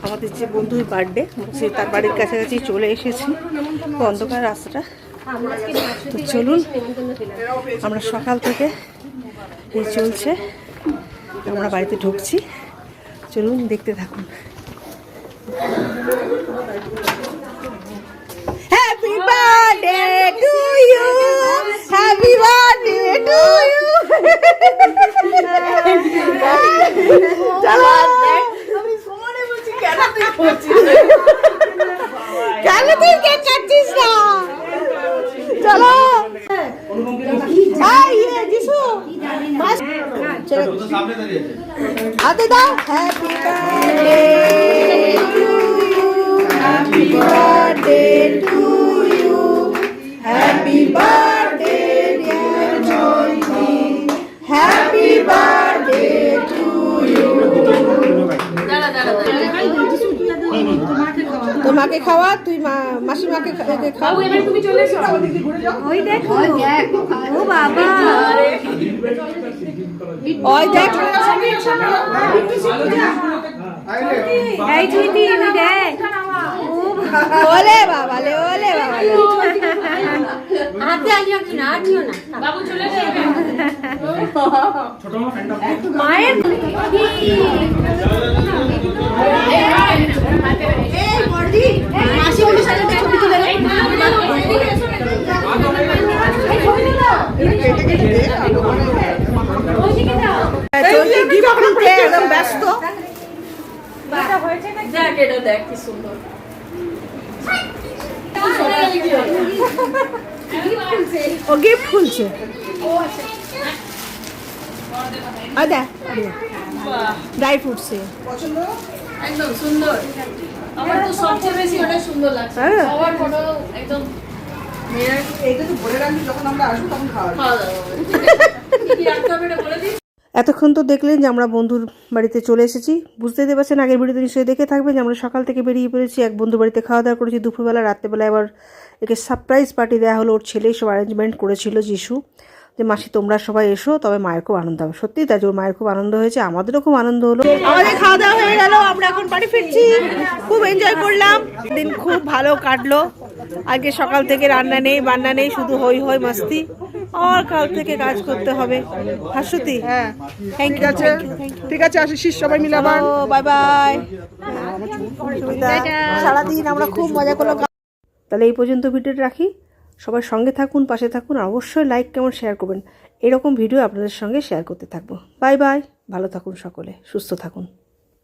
আমাদের যে বন্ধুর বার্থডে, সে তার বাড়ির কাছাকাছি চলে এসেছি। অন্ধকার রাস্তাটা, তো চলুন আমরা সকাল থেকে এই চলছে, আমরা বাড়িতে ঢুকছি, চলুন দেখতে থাকুন। Happy birthday to you, happy birthday to you. চলো কেন তুই কেক কাটছিস না? চলো আতে দাও। Happy birthday happy birthday to you, happy birthday dear Joydi, happy birthday to you. তোমাকে খাওয়া, তুই মাসিমাকে খাও। এবার তুমি চলে এসো। ওই দেখো, ও বাবা, ওই দেখ এই ছুটি আমি দেখ। ওলে বাবা লে, ওলে বাবা লে, হাতে আনিও না, আনিও না বাবু, চলে যাও। ছোট মা ফ্রেন্ড মায়ের এই বড়দি মাসি ওর সাথে ছবি তুলে রে। এই ছবি তুলো, কেটে কেটে দে। ওই দিকে দাও। চলছে গিফট খুলতে একদম ব্যস্ত। বাটা হয়েছে না? যা কেটে দেখ কি সুন্দর। ও গিফট খুলছে। ও আচ্ছা, আদা ড্রাই ফ্রুটস পছন্দ, একদম সুন্দর। আমার তো সবচেয়ে বেশি ওটা সুন্দর লাগছে। সবার ফটো একদম মেরা। এইটা তো বলে রাখি, যখন আমরা আসবো তখন খাওয়া দাও। কি রাখতে হবে এটা বলে দিই। এতক্ষণ তো দেখলেন যে আমরা বন্ধুর বাড়িতে চলে এসেছি। বুঝতেই পারছেন, আগের ভিডিওতে নিশ্চয়ই দেখে থাকবেন যে আমরা সকাল থেকে বেরিয়ে পড়েছি, এক বন্ধুর বাড়িতে খাওয়া দাওয়া করেছি দুপুরবেলা। রাত্রেবেলা এবার একে সারপ্রাইজ পার্টি দেওয়া হলো। ওর ছেলেই সব অ্যারেঞ্জমেন্ট করেছিল, যিশু, যে মাসি তোমরা সবাই এসো, তবে মায়ের খুব আনন্দ হবে। সত্যিই তাই, ওর মায়ের খুব আনন্দ হয়েছে, আমাদেরও খুব আনন্দ হলো। আমাদের খাওয়া দাওয়া হয়ে গেল, আমরা এখন বাড়ি ফিরছি। খুব এনজয় করলাম, দিন খুব ভালো কাটলো। আজকে সকাল থেকে রান্না নেই বান্না নেই, শুধু হই হই মাস্তি। আর কাল থেকে কাজ করতে হবে। হাসুতি, হ্যাঁ থ্যাংক ইউ, আছে ঠিক আছে, আসিস সবাই মিলে আবার। Bye bye. সারাদিন আমরা খুব মজা করলাম। তাহলে এই পর্যন্ত ভিডিওটা রাখি। সবাই সঙ্গে থাকুন, পাশে থাকুন, আর অবশ্যই লাইক কেমন শেয়ার করবেন। এরকম ভিডিও আপনাদের সঙ্গে শেয়ার করতে থাকবো। বাই বাই, ভালো থাকুন সকলে, সুস্থ থাকুন।